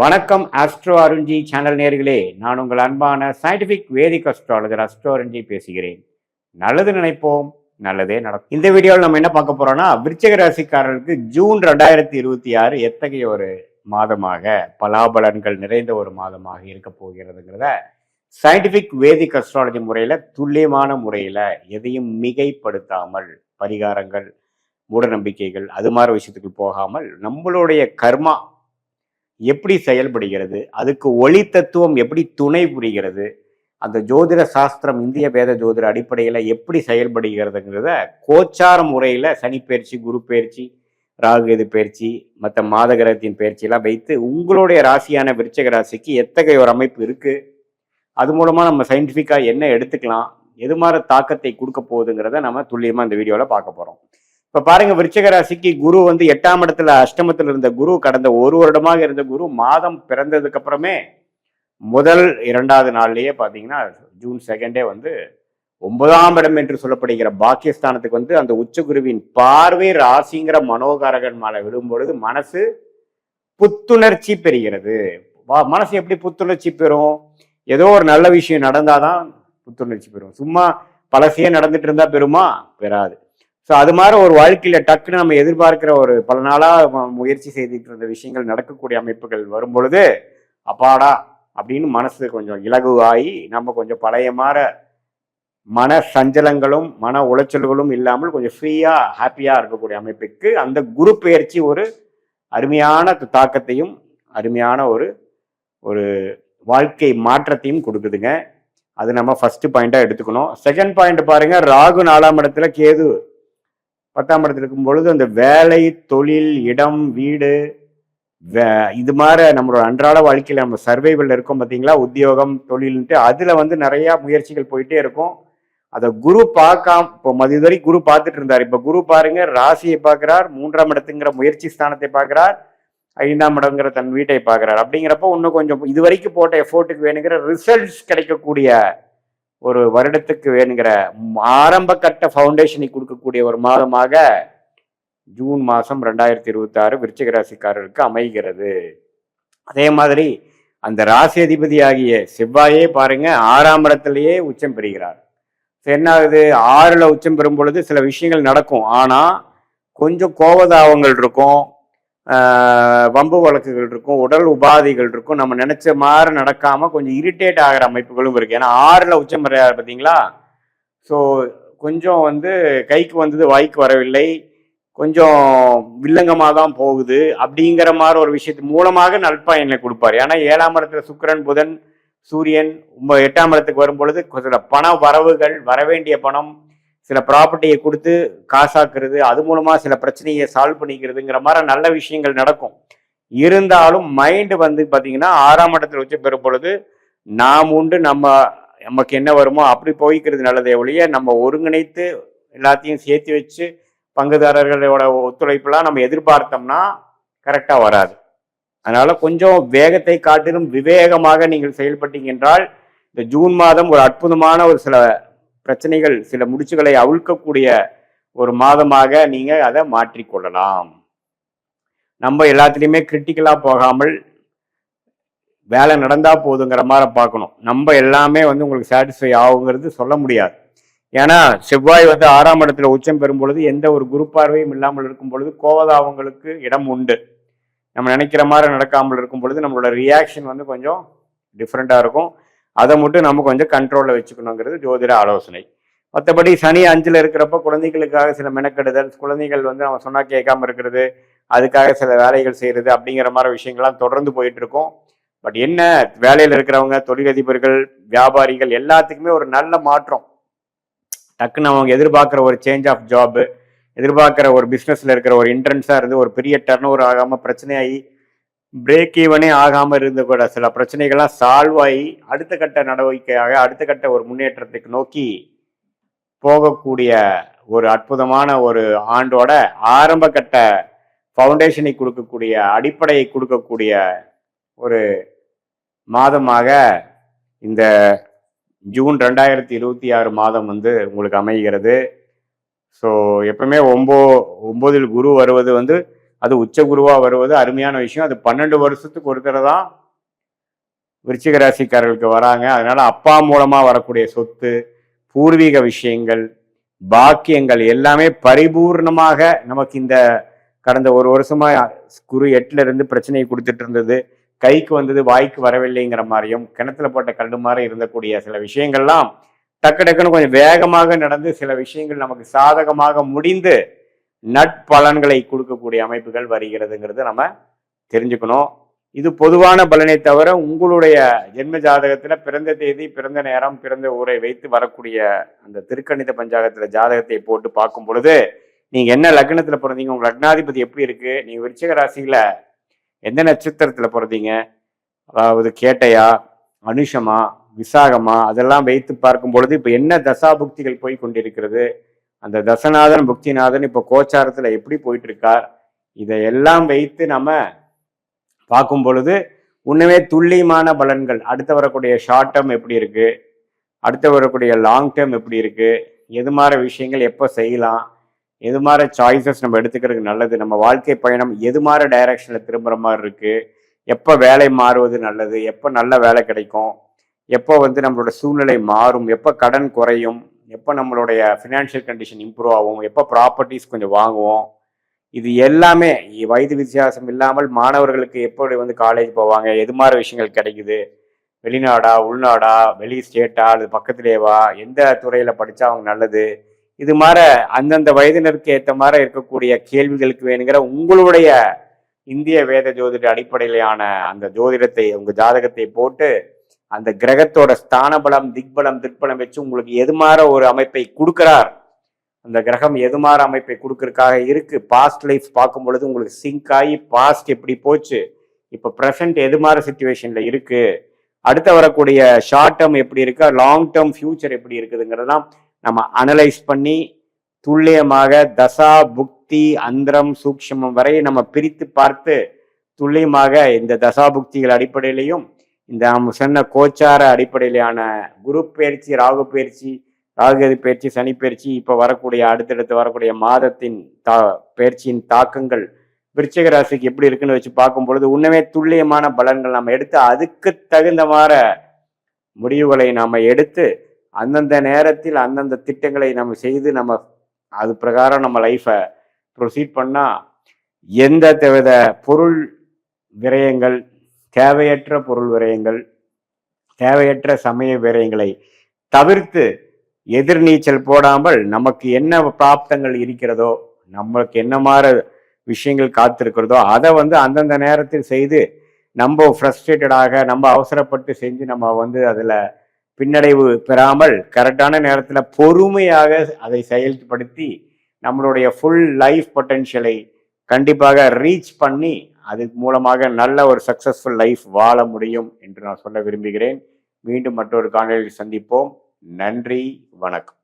வணக்கம் astro Arunji channel நேர்களே, நான் உங்கள் அன்பான சயின்டிபிக் வேதிக் அஸ்ட்ராலஜர் அஸ்ட்ரோ அருண்ஜி பேசுகிறேன். நல்லது நினைப்போம், நல்லதே நடக்கும். இந்த வீடியோவில் நம்ம என்ன பார்க்க போறோம்னா, விருச்சிக ராசிக்காரர்களுக்கு ஜூன் 2026 எத்தகைய ஒரு மாதமாக பலாபலன்கள் நிறைந்த ஒரு மாதமாக இருக்க போகிறதுங்கிறத சயின்டிபிக் வேதிக் அஸ்ட்ராலஜி முறையில துல்லியமான முறையில எதையும் மிகைப்படுத்தாமல் பரிகாரங்கள், மூட நம்பிக்கைகள் அது மாதிரி விஷயத்துக்கு போகாமல் நம்மளுடைய கர்மா எப்படி செயல்படுகிறது, அதுக்கு ஒளி தத்துவம் எப்படி துணை புரிகிறது, அந்த ஜோதிட சாஸ்திரம் இந்திய வேத ஜோதிட அடிப்படையில் எப்படி செயல்படுகிறதுங்கிறத கோச்சார முறையில் சனிப்பெயர்ச்சி, குரு பயிற்சி, ராகுகேது பயிற்சி, மற்ற மாத கிரகத்தின் பயிற்சியெல்லாம் வைத்து உங்களுடைய ராசியான விருச்சிக ராசிக்கு எத்தகைய ஒரு அமைப்பு இருக்குது, அது மூலமாக நம்ம சயின்டிஃபிக்காக என்ன எடுத்துக்கலாம், எது மாதிரி தாக்கத்தை கொடுக்க போகுதுங்கிறத நம்ம துல்லியமாக இந்த வீடியோவில் பார்க்க போகிறோம். இப்ப பாருங்க, விருச்சிக ராசிக்கு குரு 8ஆம் இடத்துல அஷ்டமத்தில் இருந்த குரு, கடந்த ஒரு வருடமாக இருந்த குரு மாதம் பிறந்ததுக்கு அப்புறமே முதல் 2வது நாள்லயே பாத்தீங்கன்னா ஜூன் 2 9ஆம் இடம் என்று சொல்லப்படுகிற பாக்கியஸ்தானத்துக்கு அந்த உச்சகுருவின் பார்வை ராசிங்கிற மனோகாரகன் மேல விடும் பொழுது மனசு புத்துணர்ச்சி பெறுகிறது. மனசு எப்படி புத்துணர்ச்சி பெறும்? ஏதோ ஒரு நல்ல விஷயம் நடந்தாதான் புத்துணர்ச்சி பெறும். சும்மா பழசையே நடந்துட்டு இருந்தா பெறுமா? பெறாது. ஸோ அது மாதிரி ஒரு வாழ்க்கையில டக்குன்னு நம்ம எதிர்பார்க்கிற ஒரு பல நாளாக முயற்சி செய்துட்டு இருந்த விஷயங்கள் நடக்கக்கூடிய அமைப்புகள் வரும் பொழுது அப்பாடா அப்படின்னு மனசு கொஞ்சம் இலகுவாகி நம்ம கொஞ்சம் பழைய மாதிரி மன சஞ்சலங்களும் மன உளைச்சல்களும் இல்லாமல் கொஞ்சம் ஃப்ரீயா ஹாப்பியா இருக்கக்கூடிய அமைப்புக்கு அந்த குரு பயிற்சி ஒரு அருமையான தாக்கத்தையும் அருமையான ஒரு ஒரு வாழ்க்கை மாற்றத்தையும் கொடுக்குதுங்க. அது நம்ம ஃபர்ஸ்ட் பாயிண்டா எடுத்துக்கணும். செகண்ட் பாயிண்ட் பாருங்க, ராகு 4ஆம் இடத்துல, கேது 10ஆம் இடத்துல இருக்கும் பொழுது அந்த வேலை, தொழில், இடம், வீடு, இது மாதிரி நம்மளோட அன்றாட வாழ்க்கையில நம்ம சர்வைவல் இருக்கும் பார்த்தீங்களா, உத்தியோகம், தொழில்ன்ட்டு அதுல நிறைய முயற்சிகள் போயிட்டே இருக்கும். அதை குரு பார்க்காம, இப்போ இதுவரை குரு பார்த்துட்டு இருந்தார். இப்ப குரு பாருங்க, ராசியை பார்க்கிறார், 3ஆம் இடத்துங்கிற முயற்சி ஸ்தானத்தை பார்க்கிறார், 5ஆம் இடங்கிற தன் வீட்டை பார்க்கிறார். அப்படிங்கிறப்ப இன்னும் கொஞ்சம் இதுவரைக்கும் போட்ட எஃபோர்ட்டுக்கு வேணுங்கிற ரிசல்ட்ஸ் கிடைக்கக்கூடிய ஒரு வருடத்துக்கு வேணுங்கிற ஆரம்ப கட்ட ஃபவுண்டேஷனை கொடுக்கக்கூடிய ஒரு மாதமாக ஜூன் மாதம் 2026 விருச்சிக ராசிக்காரருக்கு அமைகிறது. அதே மாதிரி அந்த ராசி அதிபதி ஆகிய செவ்வாயே பாருங்க 6ஆம் இடத்திலேயே உச்சம் பெறுகிறார். என்ன ஆகுது? 6ல் உச்சம் பெறும் பொழுது சில விஷயங்கள் நடக்கும். ஆனா கொஞ்சம் கோபதாபங்கள் இருக்கும், வம்பு வழக்குகள் இருக்கும், உடல் உபாதைகள் இருக்கும், நம்ம நினைச்ச மாதிரி நடக்காம கொஞ்சம் இரிட்டேட் ஆகிற அமைப்புகளும் இருக்கு. ஏன்னா 6ல் உச்சம் பெறாரு பார்த்தீங்களா. ஸோ கொஞ்சம் கைக்கு வந்தது வாய்க்கு வரவில்லை, கொஞ்சம் வில்லங்கமாக தான் போகுது அப்படிங்கிற மாதிரி ஒரு விஷயத்து மூலமாக நற்பயனை கொடுப்பாரு. ஏன்னா 7ஆம் இடத்துல சுக்கிரன், புதன், சூரியன் 8ஆம் இடத்துக்கு வரும் பொழுது சில பண வரவுகள், வரவேண்டிய பணம், சில ப்ராப்பர்ட்டியை கொடுத்து காசாக்குறது, அது மூலமா சில பிரச்சனையை சால்வ் பண்ணிக்கிறதுங்கிற மாதிரி நல்ல விஷயங்கள் நடக்கும். இருந்தாலும் மைண்டு பாத்தீங்கன்னா 6ஆம் இடத்துல வச்சு பெறும் பொழுது நாம் உண்டு, நமக்கு என்ன வருமோ அப்படி போய்க்கிறது நல்லதே ஒழிய நம்ம ஒருங்கிணைத்து எல்லாத்தையும் சேர்த்து வச்சு பங்குதாரர்களோட ஒத்துழைப்புலாம் நம்ம எதிர்பார்த்தோம்னா கரெக்டா வராது. அதனால கொஞ்சம் வேகத்தை காட்டிலும் விவேகமாக நீங்கள் செயல்பட்டீங்க என்றால் இந்த ஜூன் மாதம் ஒரு அற்புதமான ஒரு சில பிரச்சனைகள், சில முடிச்சுகளை அவிழ்க்கக்கூடிய ஒரு மாதமாக நீங்க அதை மாற்றிக்கொள்ளலாம். நம்ம எல்லாத்துலேயுமே கிரிட்டிக்கலா போகாமல் வேலை நடந்தா போதுங்கிற மாதிரி பார்க்கணும். நம்ம எல்லாமே உங்களுக்கு சாட்டிஸ்ஃபை ஆகுங்கிறது சொல்ல முடியாது. ஏன்னா செவ்வாய் 6ஆம் இடத்துல உச்சம் பெறும் பொழுது எந்த ஒரு குரு பார்வையும் இல்லாமல் இருக்கும் பொழுது கோபதாபங்களுக்கு இடம் உண்டு. நம்ம நினைக்கிற மாதிரி நடக்காமல் இருக்கும் பொழுது நம்மளோட ரியாக்ஷன் கொஞ்சம் டிஃப்ரெண்டா இருக்கும். அதை மட்டும் நம்ம கொஞ்சம் கண்ட்ரோல்ல வச்சுக்கணுங்கிறது ஜோதிட ஆலோசனை. மற்றபடி சனி 5ல் இருக்கிறப்ப குழந்தைகளுக்காக சில மெனக்கெடுதல், குழந்தைகள் அவன் சொன்னா கேட்காம இருக்கிறது, அதுக்காக சில வேலைகள் செய்யறது அப்படிங்கிற மாதிரி விஷயங்கள்லாம் தொடர்ந்து போயிட்டு இருக்கும். பட் என்ன, வேலையில் இருக்கிறவங்க, தொழிலதிபர்கள், வியாபாரிகள் எல்லாத்துக்குமே ஒரு நல்ல மாற்றம். டக்குன்னு அவங்க எதிர்பார்க்குற ஒரு சேஞ்ச் ஆஃப் ஜாப், எதிர்பார்க்குற ஒரு பிஸ்னஸ்ல இருக்கிற ஒரு இன்ட்ரன்ஸா இருந்து ஒரு பெரிய டர்ன் ஓவர் ஆகாம பிரச்சனையாகி பிரேக் ஈவனே ஆகாம இருந்து கூட சில பிரச்சனைகள்லாம் சால்வ் ஆகி அடுத்த கட்ட நடவடிக்கையாக அடுத்த கட்ட ஒரு முன்னேற்றத்துக்கு நோக்கி போகக்கூடிய ஒரு அற்புதமான ஒரு ஆண்டோட ஆரம்ப கட்ட ஃபவுண்டேஷனை கொடுக்கக்கூடிய, அடிப்படையை கொடுக்கக்கூடிய ஒரு மாதமாக இந்த ஜூன் 2026 மாதம் உங்களுக்கு அமைகிறது. ஸோ எப்பவுமே 9ல் குரு வருவது அது உச்ச குருவா வருவது அருமையான விஷயம். அது 12 வருஷத்துக்கு ஒரு தடவை தான் விருச்சிக ராசிக்காரர்களுக்கு வராங்க. அதனால அப்பா மூலமா வரக்கூடிய சொத்து, பூர்வீக விஷயங்கள், பாக்கியங்கள் எல்லாமே பரிபூர்ணமாக நமக்கு இந்த கடந்த ஒரு வருஷமா குரு 8ல இருந்து பிரச்சனையை கொடுத்துட்டு இருந்தது. கைக்கு வந்தது வாய்க்கு வரவில்லைங்கிற மாதிரியும், கிணத்துல போட்ட கல்லு மாதிரி இருந்தக்கூடிய சில விஷயங்கள்லாம் டக்கு டக்குன்னு கொஞ்சம் வேகமாக நடந்து சில விஷயங்கள் நமக்கு சாதகமாக முடிந்து நட்பலன்களை கொடுக்கக்கூடிய அமைப்புகள் வருகிறதுங்கிறது நம்ம தெரிஞ்சுக்கணும். இது பொதுவான பலனை தவிர உங்களுடைய ஜென்ம ஜாதகத்துல பிறந்த தேதி, பிறந்த நேரம், பிறந்த ஊரை வைத்து வரக்கூடிய அந்த திருக்கணித பஞ்சாங்கத்துல ஜாதகத்தை போட்டு பார்க்கும் பொழுது நீங்க என்ன லக்னத்துல பிறந்தீங்க, உங்க லக்னாதிபதி எப்படி இருக்கு, நீங்க விருச்சிக ராசியில எந்த நட்சத்திரத்துல பிறந்தீங்க, அதாவது கேட்டையா, அனுஷமா, விசாகமா, அதெல்லாம் வைத்து பார்க்கும் பொழுது இப்ப என்ன தசாபுக்திகள் போய் கொண்டிருக்கிறது, அந்த தசநாதன் புக்திநாதன் இப்ப கோச்சாரத்துல எப்படி போயிட்டு இருக்கார், இதையெல்லாம் வைத்து நம்ம பார்க்கும் பொழுது உண்மையே துல்லியமான பலன்கள். அடுத்து வரக்கூடிய ஷார்ட் டேர்ம் எப்படி இருக்கு, அடுத்து வரக்கூடிய லாங் டேர்ம் எப்படி இருக்கு, எது மாதிரி விஷயங்கள் எப்போ செய்யலாம், எது மாதிரி சாய்ஸஸ் நம்ம எடுத்துக்கிறதுக்கு நல்லது, நம்ம வாழ்க்கை பயணம் எது மாதிரி டைரக்ஷன்ல திரும்புற மாதிரி இருக்கு, எப்போ வேலை மாறுவது நல்லது, எப்போ நல்ல வேலை கிடைக்கும், எப்போ நம்மளோட சூழ்நிலை மாறும், எப்போ கடன் குறையும், எப்போ நம்மளுடைய ஃபினான்ஷியல் கண்டிஷன் இம்ப்ரூவ் ஆகும், எப்போ ப்ராப்பர்ட்டிஸ் கொஞ்சம் வாங்குவோம், இது எல்லாமே வயது வித்தியாசம் இல்லாமல் மாணவர்களுக்கு எப்படி காலேஜ் போவாங்க, எது மாதிரி விஷயங்கள் கிடைக்குது, வெளிநாடா உள்நாடா வெளி ஸ்டேட்டா அல்லது பக்கத்திலேவா, எந்த துறையில படிச்சா அவங்க நல்லது, இது மாதிரி அந்தந்த வயதினருக்கு ஏற்ற மாதிரி இருக்கக்கூடிய கேள்விகளுக்கு வேணுங்கிற உங்களுடைய இந்திய வேத ஜோதிட அடிப்படையிலான அந்த ஜோதிடத்தை உங்க ஜாதகத்தை போட்டு அந்த கிரகத்தோட ஸ்தான பலம், திக்பலம், திக்பலம் வச்சு உங்களுக்கு எது மாதிரி ஒரு அமைப்பை கொடுக்கிறார், அந்த கிரகம் எது மாதிரி அமைப்பை கொடுக்கறதுக்காக இருக்கு, பாஸ்ட் லைஃப் பார்க்கும் பொழுது உங்களுக்கு சிங்க் ஆகி பாஸ்ட் எப்படி போச்சு, இப்ப ப்ரெசன்ட் எது மாதிரி சிச்சுவேஷன்ல இருக்கு, அடுத்த வரக்கூடிய ஷார்ட் டேர்ம் எப்படி இருக்கு, லாங் டேர்ம் ஃபியூச்சர் எப்படி இருக்குதுங்கிறதெல்லாம் நம்ம அனலைஸ் பண்ணி துல்லியமாக தசா புக்தி அந்தரம் சூக்ஷ்மம் வரை நம்ம பிரித்து பார்த்து துல்லியமாக இந்த தசா புக்திகள் அடிப்படையிலையும் இந்த நம்ம சொன்ன கோச்சார அடிப்படையிலான குரு பயிற்சி, ராகு பயிற்சி, ராகுகதி பயிற்சி, சனி பயிற்சி, இப்ப வரக்கூடிய அடுத்தடுத்து வரக்கூடிய மாதத்தின் பயிற்சியின் தாக்கங்கள் விருச்சிக ராசிக்கு எப்படி இருக்குன்னு வச்சு பார்க்கும் பொழுது உண்மையே துல்லியமான பலன்கள் நம்ம எடுத்து அதுக்கு தகுந்த மாதிரி முடிவுகளை நாம எடுத்து அந்தந்த நேரத்தில் அந்தந்த திட்டங்களை நம்ம செய்து நம்ம அது பிரகாரம் நம்ம லைஃபை ப்ரொசீட் பண்ணா எந்த வித பொருள் விரயங்கள், தேவையற்ற பொருள் விரயங்கள், தேவையற்ற சமய விரயங்களை தவிர்த்து எதிர்நீச்சல் போடாமல் நமக்கு என்ன பிராப்தங்கள் இருக்கிறதோ, நம்மளுக்கு என்ன மாதிரி விஷயங்கள் காத்திருக்கிறதோ அதை அந்தந்த நேரத்தில் செய்து நம்ம ஃப்ரஸ்ட்ரேட்டடாக நம்ம அவசரப்பட்டு செஞ்சு நம்ம அதுல பின்னடைவு பெறாமல் கரெக்டான நேரத்தில் பொறுமையாக அதை செயல்படுத்தி நம்மளுடைய ஃபுல் லைஃப் பொட்டென்ஷியலை கண்டிப்பாக ரீச் பண்ணி அது மூலமாக நல்ல ஒரு சக்சஸ்ஃபுல் லைஃப் வாழ முடியும் என்று நான் சொல்ல விரும்புகிறேன். மீண்டும் மற்றொரு காணொளியில் சந்திப்போம். நன்றி, வணக்கம்.